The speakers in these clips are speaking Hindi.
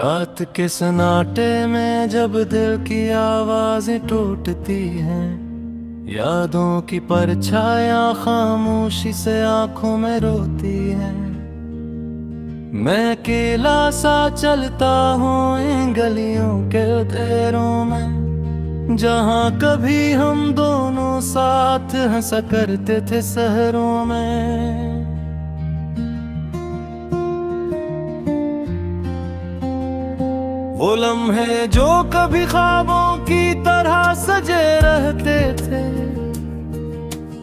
रात के सन्नाटे में जब दिल की आवाजें टूटती हैं, यादों की परछायां खामोशी से आंखों में रोती हैं। मैं अकेला सा चलता हूँ इन गलियों के अंधेरों में, जहाँ कभी हम दोनों साथ हंसा करते थे शहरों में। वो लम्हे जो कभी ख्वाबों की तरह सजे रहते थे,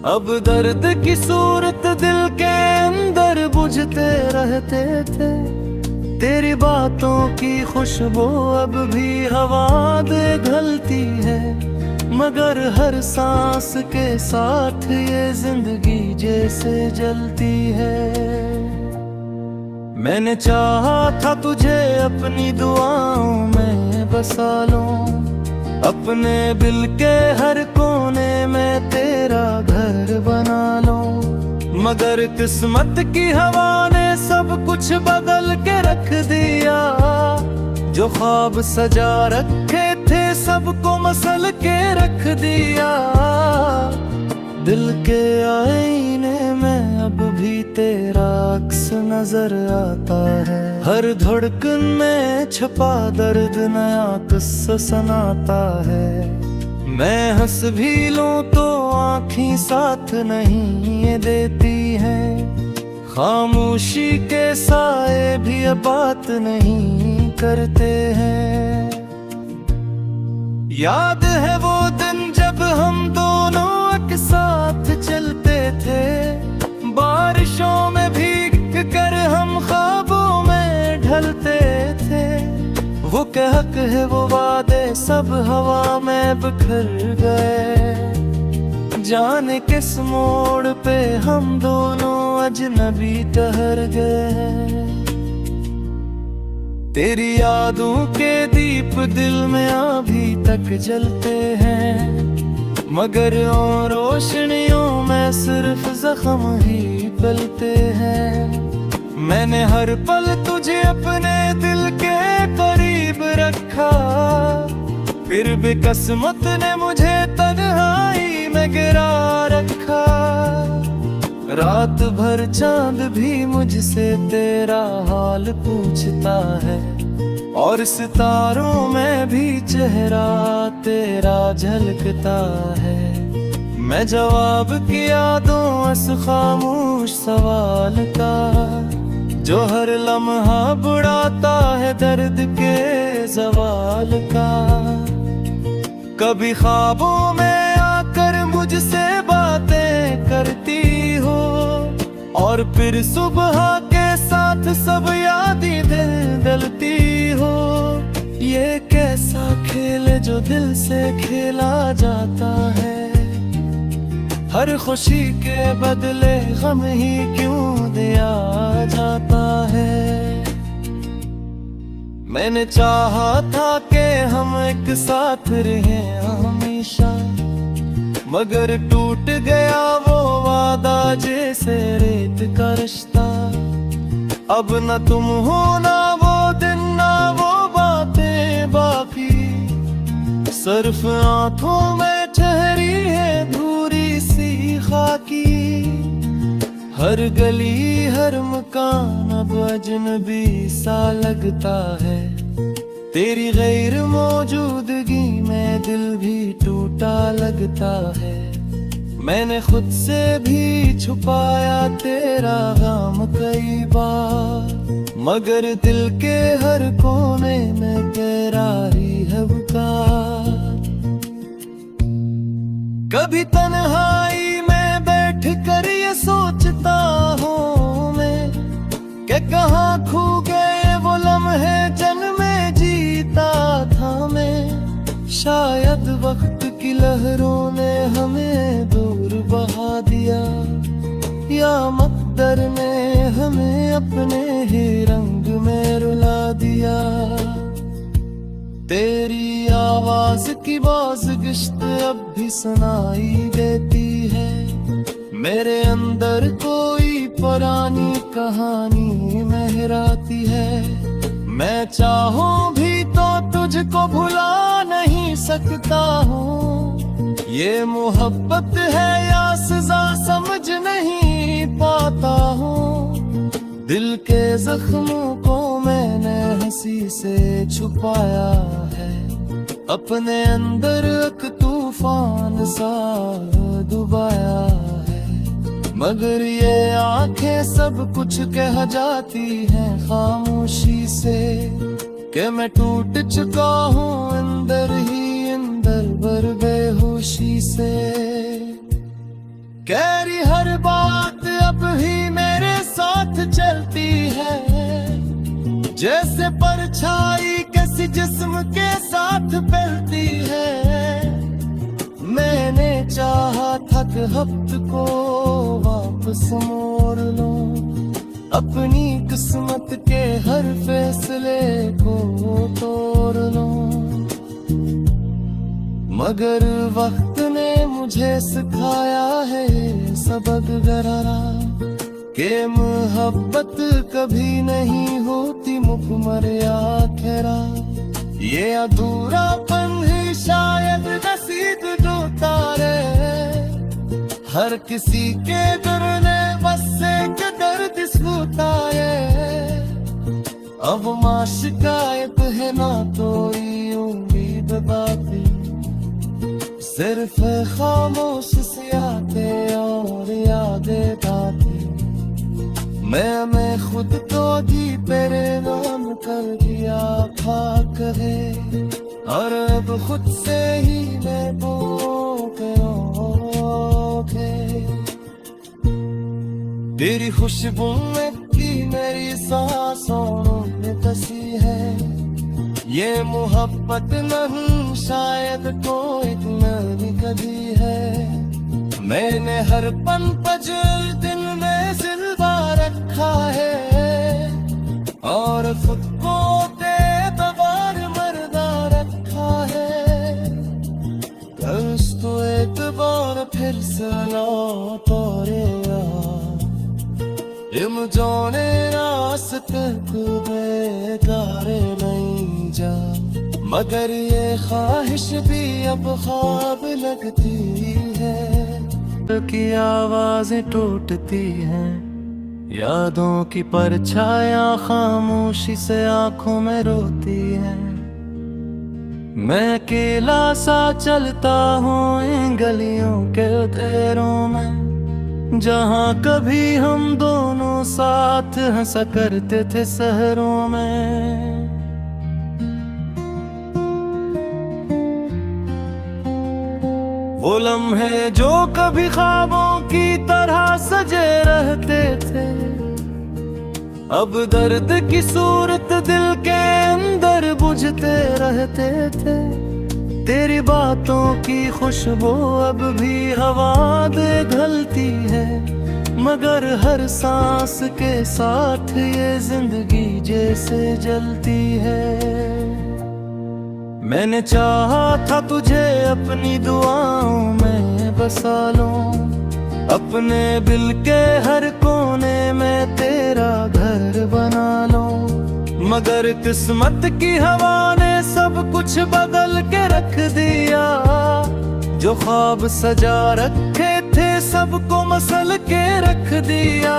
अब दर्द की सूरत दिल के अंदर बुझते रहते थे। तेरी बातों की खुशबू अब भी हवा दे घलती है, मगर हर सांस के साथ ये जिंदगी जैसे जलती है। मैंने चाहा था तुझे अपनी दुआओं में बसा लूं, अपने दिल के हर कोने में तेरा घर बना लूं, मगर किस्मत की हवा ने सब कुछ बदल के रख दिया। जो ख्वाब सजा रखे थे सबको मसल के रख दिया। दिल के आईने में अब भी तेरा अक्स नजर आता है, हर धड़कन में छुपा दर्द नया किस्सा सुनाता है। मैं हंस भी लूं तो आँखें साथ नहीं ये देती हैं, खामोशी के साए भी अब बात नहीं करते हैं। याद है वो दिन जब हम दोनों एक साथ चलते थे, बारिशों में भीग कर हम ख्वाबों में ढलते थे। वो कहक है वो वादे सब हवा में बिखर गए, जाने किस मोड़ पे हम दोनों अजनबी ठहर गए। तेरी यादों के दीप दिल में अभी तक जलते हैं, मगर उन रोशनियों में सिर्फ जख्म ही पलते हैं। मैंने हर पल तुझे अपने दिल के करीब रखा, फिर भी किस्मत ने मुझे तन्हाई में गिरा रखा। रात भर चांद भी मुझसे तेरा हाल पूछता है, और सितारों में भी चेहरा तेरा झलकता है। मैं जवाब किया दूं उस खामोश सवाल का, जो हर लम्हा बुढ़ाता है दर्द के जवाल का। कभी ख्वाबों में आकर मुझसे बातें करती हो, और फिर सुबह के साथ सब यादें दिल दलती हो। ये कैसा खेल जो दिल से खेला जाता है, हर खुशी के बदले गम ही क्यों दिया जाता है। मैंने चाहा था कि हम एक साथ रहें हमेशा, मगर टूट गया वो वादा जैसे रेत का रिश्ता। अब न तुम हो ना वो दिन ना वो बातें बाकी, सिर्फ आंखों में ठहरी है धूरी सी खाकी। हर गली हर मकान अब अजनबी सा लगता है, तेरी गैर मौजूदगी में दिल भी टूटा लगता है। मैंने खुद से भी छुपाया तेरा गम कई बार, मगर दिल के हर कोने में तेरा ही है पुकार। कभी तन्हाई में बैठ कर ये सोचता हूँ मैं, कि कहाँ खो गए वो लम्हे जन्मे जीता था मैं। शायद वक्त की लहरों ने हमें दूर बहा दिया, या मकदर ने हमें अपने ही रंग में रुला दिया। तेरी आवाज की बाज़गिश्त अब भी सुनाई देती है, मेरे अंदर कोई पुरानी कहानी महराती है। मैं मैं चाहूं भी तो तुझको भुला नहीं सकता हूँ। ये मोहब्बत है या सजा समझ नहीं पाता हूँ। दिल के जख्मों को मैंने हंसी से छुपाया है, अपने अंदर एक तूफान सा डुबाया है। मगर ये आंखें सब कुछ कह जाती हैं खामोशी से, कि मैं टूट चुका हूँ अंदर ही अंदर भर बेहोशी से। कह रही हर बात अब भी मेरे साथ चलती है, जैसे परछाई किसी जिस्म के साथ फैलती है। मैंने चाहा था कि वक्त को वापस मोड़ लूं, अपनी किस्मत के हर फैसले को तोड़ लूं। मगर वक्त ने मुझे सिखाया है सबक गहरा, कि मोहब्बत कभी नहीं होती मुकम्मल या खैरा। ये अधूरापन ही शायद नसीब ढूंढता रहे, हर किसी के दिल ने बस एक दर्द सूता है। अब मां शिकायत है ना कोई उम्मीद बाकी, सिर्फ खामोश सियाते और यादें आती। मैं खुद तो दी तेरे नाम कर दिया खाक है, और अब खुद से ही मैं तेरी खुशबू में की मेरी सांसों में कसी है। ये मोहब्बत नहीं शायद कोई नई कभी है। मैंने हर पन पजल दिल में सिलवा रखा है, और खुद को बेतबार मर्दा रखा है। कर्ज तो एक बार फिर सुना तोरेगा, इम जोने रास्ते को बेकार नहीं जा। मगर ये ख्वाहिश भी अब ख्वाब लगती है, की आवाजें टूटती हैं, यादों की परछाया खामोशी से आंखों में रोती हैं। मैं अकेला सा चलता हूँ इन गलियों के अंधेरों में, जहाँ कभी हम दोनों साथ हंसा करते थे शहरों में। वो लम्हे जो कभी ख्वाबों की तरह सजे रहते थे, अब दर्द की सूरत दिल के अंदर बुझते रहते थे। तेरी बातों की खुशबू अब भी हवा दे घलती है, मगर हर सांस के साथ ये जिंदगी जैसे जलती है। मैंने चाहा था तुझे अपनी दुआओं में बसा लूं, अपने दिल के हर कोने में तेरा घर बना लूं। मगर किस्मत की हवा ने सब कुछ बदल के रख दिया, जो ख्वाब सजा रखे थे सबको मसल के रख दिया।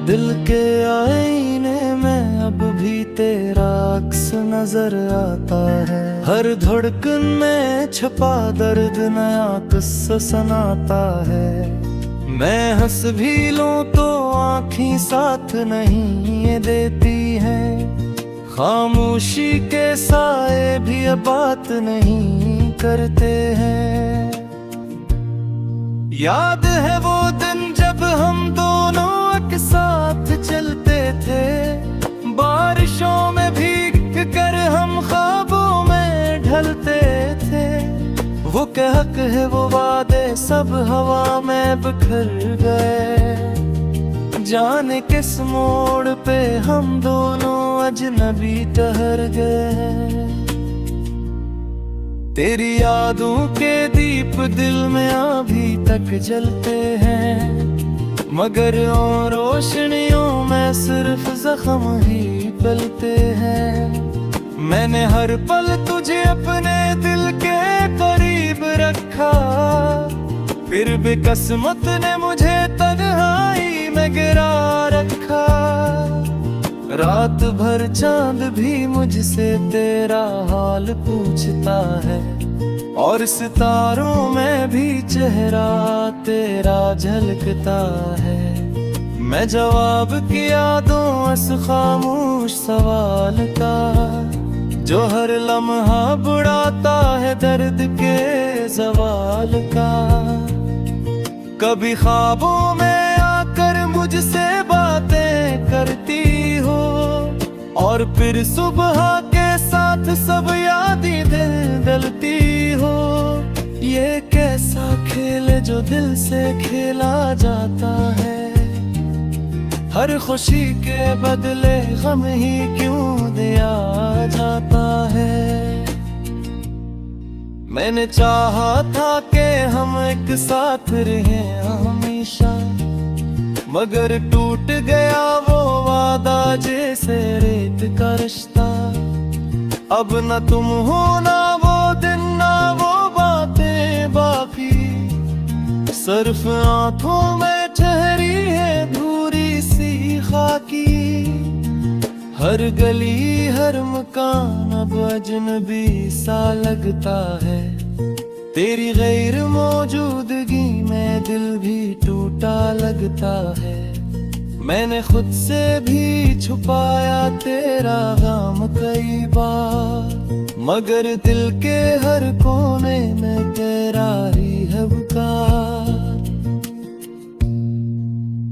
दिल के आईने में अब भी तेरा अक्स नजर आता है, हर धड़कन में छुपा दर्द नया किस्सा सुनाता है। मैं हंस भी लूं तो आँखें साथ नहीं ये देती हैं, खामोशी के साए भी अब बात नहीं करते हैं। याद है वो दिन जब हम दोनों एक साथ चलते थे, बारिशों में भीग कर हम ख्वाबों में ढलते थे। वो कहक है वो वादे सब हवा में बिखर गए, जाने किस मोड़ पे हम दोनों अजनबी ठहर गए। तेरी यादों के दीप दिल में अभी तक जलते हैं, मगर और रोशनियों में सिर्फ जख्म ही पलते हैं। मैंने हर पल तुझे अपने दिल के करीब रखा, फिर भी किस्मत ने मुझे तन्हाई में गिरा रखा। रात भर चांद भी मुझसे तेरा हाल पूछता है, और सितारों में भी चेहरा तेरा झलकता है। मैं जवाब किया दूं इस खामोश सवाल का, जो हर लम्हा बुढ़ाता है दर्द के सवाल का। कभी ख्वाबों में आकर मुझसे बातें करती हो, और फिर सुबह के साथ सब यादें दिल दलती हो। ये कैसा खेल जो दिल से खेला जाता है, हर खुशी के बदले गम ही क्यों दिया जाता है। मैंने चाहा था कि हम एक साथ रहें हमेशा, मगर टूट गया वो वादा जैसे रेत का रिश्ता। अब न तुम हो ना वो दिन ना वो बातें बाकी, सिर्फ आंखों में ठहरी है धूरी सी खाकी। हर गली हर मकान अब अजनबी सा लगता है, तेरी गैर मौजूदगी में दिल भी टूटा लगता है। मैंने खुद से भी छुपाया तेरा गम कई बार, मगर दिल के हर कोने में तेरा ही है पुकार।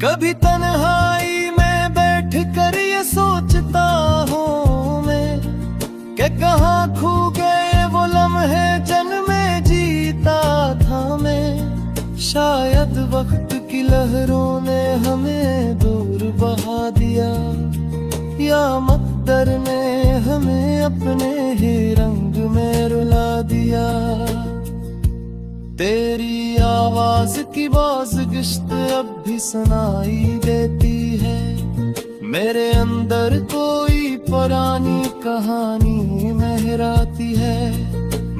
कभी तन्हाई में बैठ कर ये सोचता हूँ मैं, कि कहाँ खो गए वो लम्हे जन्मे जीता था मैं। शायद वक्त की लहरों ने हमें दूर बहा दिया, या मकदर ने हमें अपने ही रंग में रुला दिया। तेरी आवाज की बाज़गिश्त अब भी सुनाई देती है, मेरे अंदर कोई पुरानी कहानी महराती है।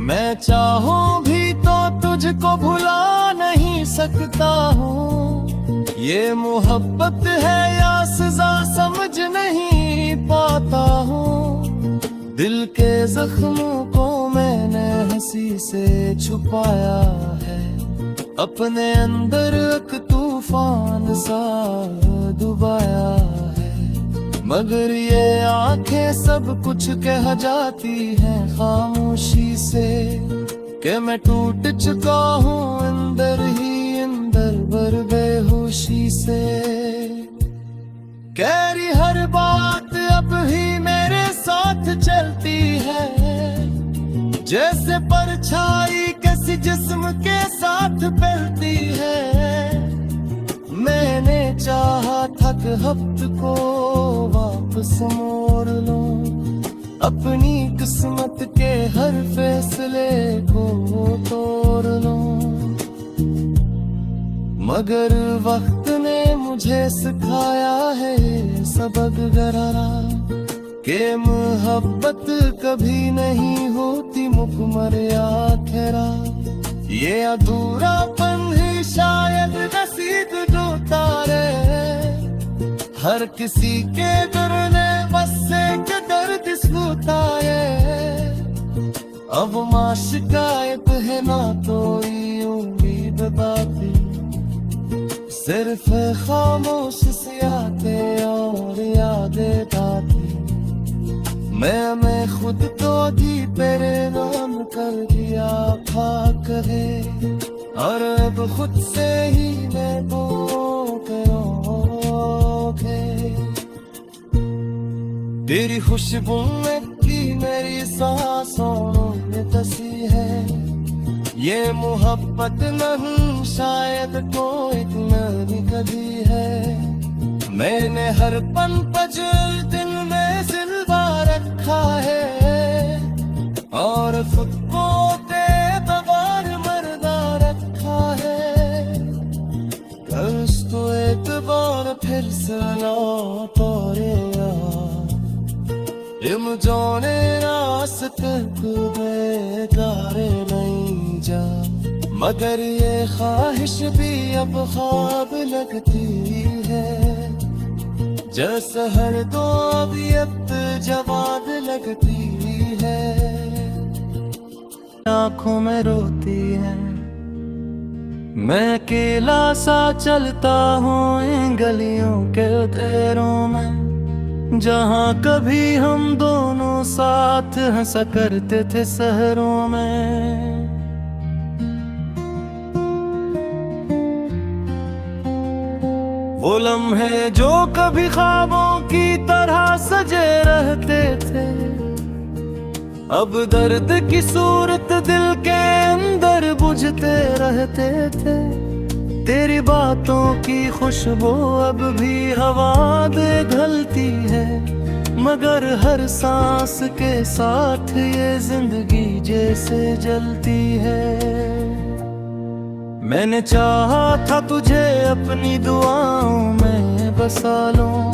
मैं चाहूं भी तो तुझको भुला नहीं सकता हूँ, ये मोहब्बत है या सजा समझ नहीं पाता हूँ। दिल के जख्मों को मैंने हंसी से छुपाया है, अपने अंदर एक तूफान सा डुबाया है। मगर ये आंखें सब कुछ कह जाती हैं खामोशी से, कि मैं टूट चुका हूँ अंदर ही अंदर भर बेहोशी से। कहरी हर बात अब ही मेरे साथ चलती है, जैसे परछाई किसी जिस्म के साथ फैलती है। मैंने चाहा था कि वक्त को वापस मोड़ लूं, अपनी किस्मत के हर फैसले को तोड़ लूं। मगर वक्त ने मुझे सिखाया है सबक गहरा, कि मोहब्बत कभी नहीं होती मुकम्मल या खैरा। ये अधूरापन ही शायद नसीब जो तारे, हर किसी के दिल ने बस एक दर्द सुताए। अब माशिकायत है ना कोई उम्मीद बाती, सिर्फ खामोश सियाते और यादें आती। मैं खुद तो दी तेरे नाम कर दिया खाक है, और अब खुद से ही मैं करोगे। तेरी खुशबू में की मेरी सांसों में बसी है, ये मोहब्बत नहीं शायद कोई नई कभी है। मैंने हर पल पजल दिल में सिलवा रखा है, और खुद को बेबवार मरदा रखा है। कल तो एक जाने रास्ते बेकारे नहीं जा, मगर ये ख्वाहिश भी अब ख्वाब लगती है, जैसे हर दो अबियत जवाब लगती है, आंखों में रोती है। मैं अकेला सा चलता हूँ इन गलियों के तेरों में, जहाँ कभी हम दोनों साथ हंसा करते थे शहरों में। वो लम्हे जो कभी ख्वाबों की तरह सजे रहते थे, अब दर्द की सूरत दिल के अंदर बुझते रहते थे। तेरी बातों की खुशबू अब भी हवा दे घलती है, मगर हर सांस के साथ ये जिंदगी जैसे जलती है। मैंने चाहा था तुझे अपनी दुआओं में बसा लूं,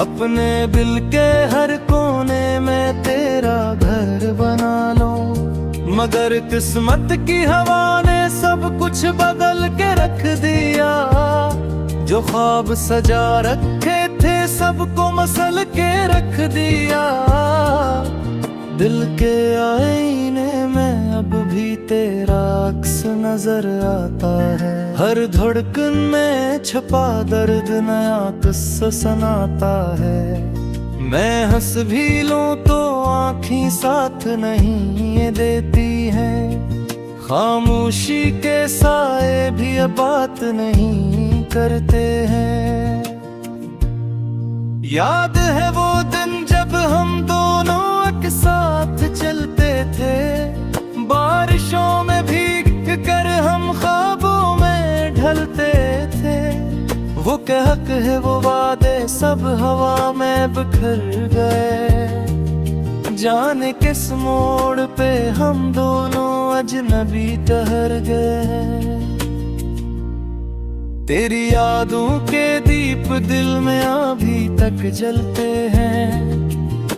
अपने दिल के हर कोने में तेरा घर बना लूं, मगर किस्मत की हवा ने सब कुछ बदल के रख दिया। जो ख्वाब सजा रखे थे सबको मसल के रख दिया। दिल के आईने में अब भी तेरा अक्स नजर आता है, हर धड़कन में छुपा दर्द नया किस्सा सुनाता है। मैं हंस भी लूं तो आँखें साथ नहीं ये देती है, खामोशी के साए भी अब बात नहीं करते हैं। याद है वो दिन जब हम दोनों एक साथ चलते थे, बारिशों में भीग कर हम ख्वाबों में ढलते थे। वो कहक है वो वादे सब हवा में बिखर गए, जाने किस मोड़ पे हम दोनों अजनबी ठहर गए। तेरी यादों के दीप दिल में अभी तक जलते हैं,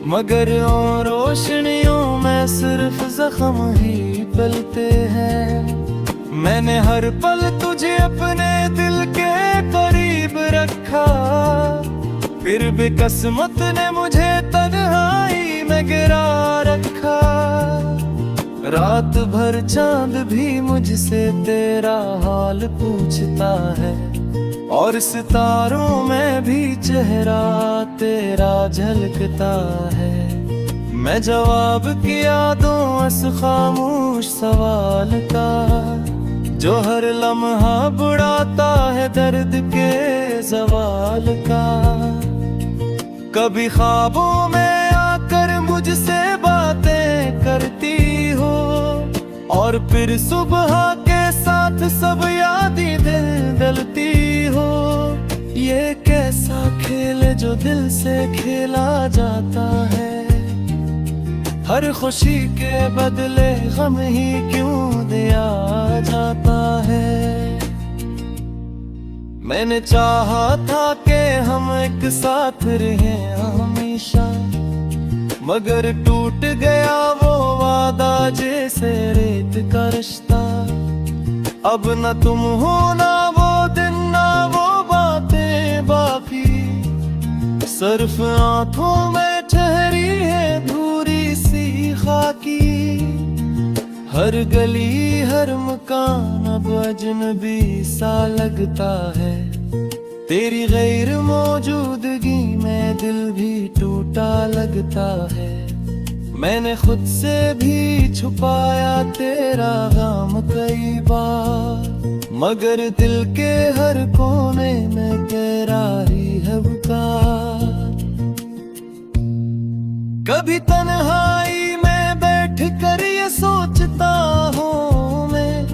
मगर उन रोशनियों में सिर्फ जख्म ही पलते हैं। मैंने हर पल तुझे अपने दिल के करीब रखा, फिर भी किस्मत ने मुझे तन्हाई में गिरा रखा। रात भर चांद भी मुझसे तेरा हाल पूछता है, और सितारों में भी चेहरा तेरा झलकता है। मैं जवाब किया दूं उस खामोश सवाल का, जो हर लम्हा बुढ़ाता है दर्द के जवाल का। कभी ख्वाबों में आकर मुझसे बातें करती हो, और फिर सुबह के साथ सब यादें दिल दलती हो। ये कैसा खेल जो दिल से खेला जाता है, हर खुशी के बदले गम ही क्यों दिया जाता है। मैंने चाहा था कि हम एक साथ रहें हमेशा, मगर टूट गया वो वादा जैसे रेत का रिश्ता। अब न तुम हो ना वो दिन ना वो बातें बाकी, सिर्फ आंखों में ठहरी है धूरी सी खाकी। हर गली हर मकान अब अजनबी सा लगता है, तेरी गैर मौजूदगी में दिल भी टूटा लगता है। मैंने खुद से भी छुपाया तेरा गम कई बार, मगर दिल के हर कोने में गहराई है पुकार। कभी तन्हाई में बैठ कर ये सोचता हूँ मैं,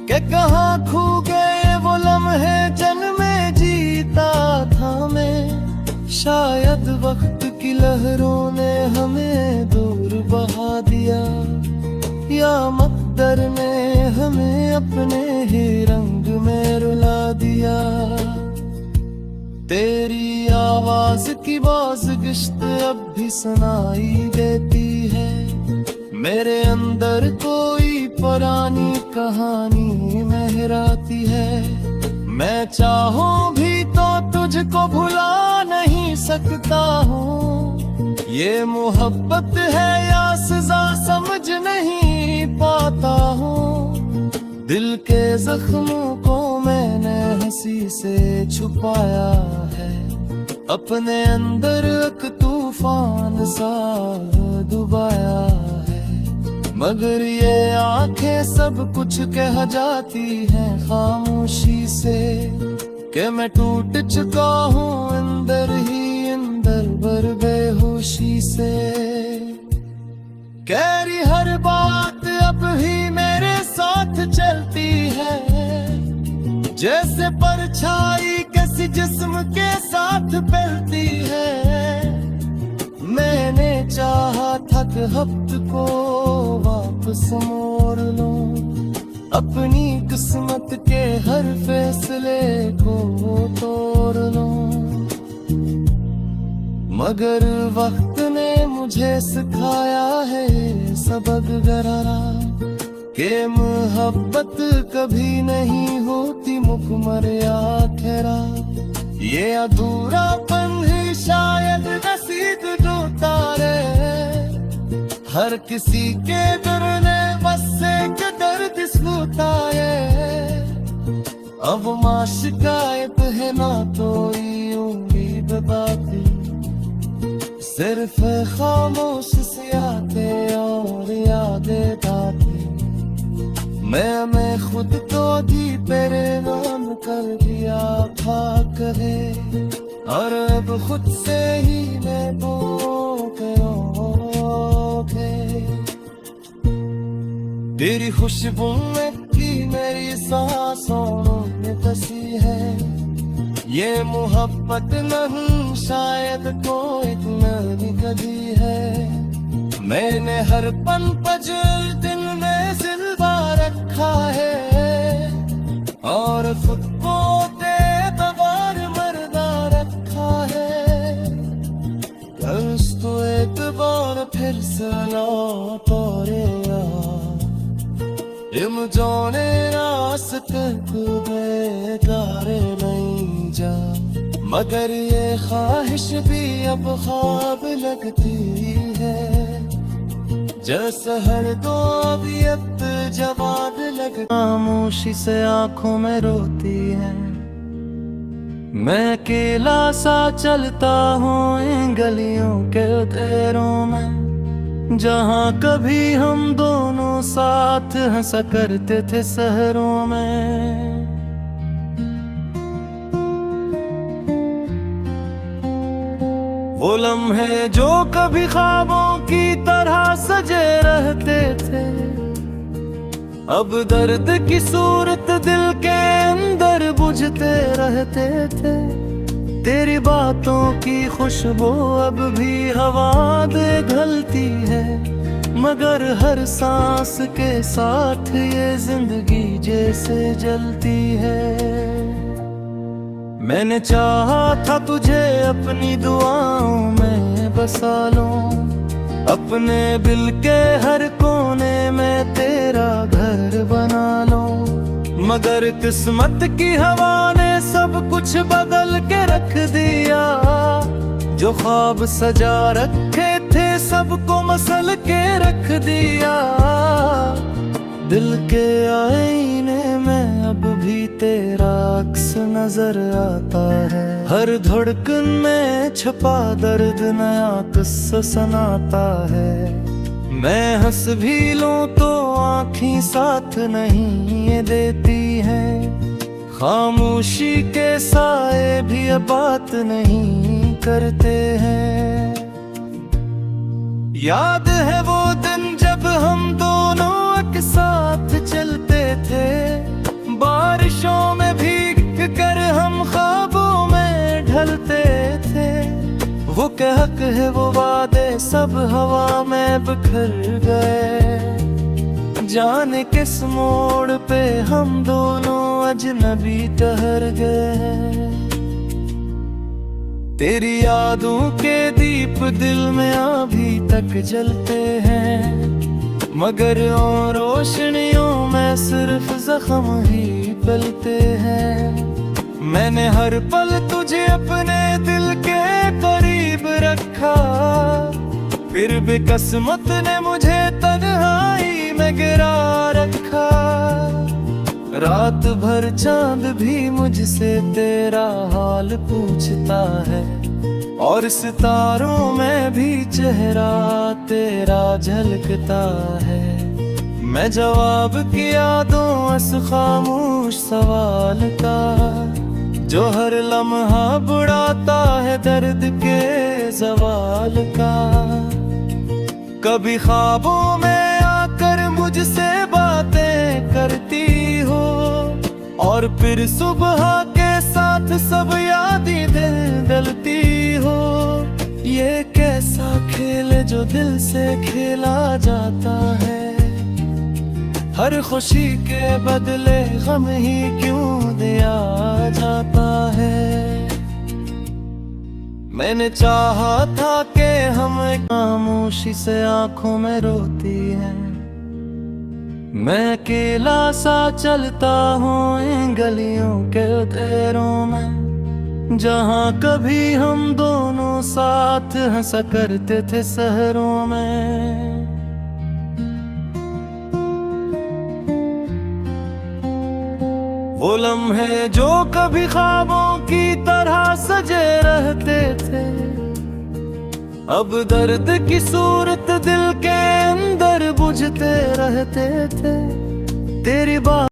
कि कहाँ खो गए वो लम्हे जन्मे जीता था मैं। शायद वक्त की लहरों ने हमें दूर बहा दिया, या मकदर ने हमें अपने ही रंग में रुला दिया। तेरी आवाज़ राज की बाज गिश्त अब भी सुनाई देती है। मेरे अंदर कोई पुरानी कहानी लहराती है। मैं चाहूं भी तो तुझको भुला नहीं सकता हूँ। ये मोहब्बत है या सजा समझ नहीं पाता हूँ। दिल के जख्मों को मैंने हंसी से छुपाया है। अपने अंदर एक तूफान सा डुबाया है। मगर ये आंखें सब कुछ कह जाती हैं खामोशी से कि मैं टूट चुका हूँ अंदर ही अंदर भर बेहोशी से। कहरी हर बात अब भी मेरे साथ चलती है, जैसे परछाई किसी जिस्म के साथ फैलती है। मैंने चाहा था कि वक्त को वापस मोड़ लूं, अपनी किस्मत के हर फैसले को तोड़ लूं। मगर वक्त ने मुझे सिखाया है सबक गहरा कि मोहब्बत कभी नहीं होती मुकम्मल या ठहरा। ये अधूरापन ही शायद नसीब जो तारे हर किसी के दिल ने बस एक दर्द सुताए। अब मां शिकायत है ना कोई उम्मीद बाकी, सिर्फ खामोश सी आते और यादें आती। मैं खुद तो दी तेरे नाम कर दिया था करे, और अब खुद से ही मैं तेरी खुशबू में की मेरी सांसों में बसी है। ये मोहब्बत नहीं शायद कोई नई कदी है। मैंने हर पल पजल दिल में जिंदा रखा है, और खुद को बेतबार मरदा रखा है। बस तो एक बार फिर सुना तोरे इम जाने रास्ते को बेकारे नहीं जा। मगर ये ख्वाहिश भी अब ख्वाब लगती है, जैसे हर दो अबियत जवाब लग। खामोशी से आंखों में रोती है, मैं अकेला सा चलता हूँ इन गलियों के अंधेरों में, जहाँ कभी हम दोनों साथ हंसा करते थे शहरों में। वो लम्हे जो कभी ख्वाबों की तरह सजे रहते थे, अब दर्द की सूरत दिल के अंदर बुझते रहते थे। तेरी बातों की खुशबू अब भी हवा दे घलती है, मगर हर सांस के साथ ये जिंदगी जैसे जलती है। मैंने चाहा था तुझे अपनी दुआओं में बसा लूं, अपने दिल के हर कोने में तेरा घर बना लूं। मगर किस्मत की हवा ने सब कुछ बदल के रख दिया, जो ख्वाब सजा रखे थे सबको मसल के रख दिया। दिल के आईने में अब भी तेरा अक्स नजर आता है, हर धड़कन में छुपा दर्द नया किस्सा सुनाता है। मैं हंस भी लूं तो आँखें साथ नहीं ये देती है, खामोशी के साए भी अब बात नहीं करते हैं। याद है वो दिन जब हम दोनों एक साथ चलते थे, बारिशों में भीग कर हम ख्वाबों में ढलते थे। वो कहक है वो वादे सब हवा में बिखर गए, जाने किस मोड़ पे हम दोनों अजनबी ठहर गए। तेरी यादों के दीप दिल में अभी तक जलते हैं, मगर उन रोशनियों में सिर्फ जख्म ही पलते हैं। मैंने हर पल तुझे अपने दिल के करीब रखा, फिर भी किस्मत ने मुझे तन्हाई में गिरा रखा। रात भर चांद भी मुझसे तेरा हाल पूछता है, और सितारों में भी चेहरा तेरा झलकता है। मैं जवाब किया दूं उस खामोश सवाल का, जो हर लम्हा बुढ़ाता है दर्द के जवाल का। कभी ख्वाबों में आकर मुझसे बातें करती हो, और फिर सुबह के साथ सब यादें दिल दलती हो। ये कैसा खेल जो दिल से खेला जाता है, हर खुशी के बदले गम ही क्यों दिया जाता है। मैंने चाहा था कि हम खामोशी से आंखों में रोती हैं, मैं अकेला सा चलता हूँ इन गलियों के अंधेरों में, जहाँ कभी हम दोनों साथ हंसा करते थे शहरों में। वो लम्हे जो कभी ख्वाबों की तरह सजे रहते थे, अब दर्द की सूरत दिल के अंदर बुझते रहते थे। तेरी बात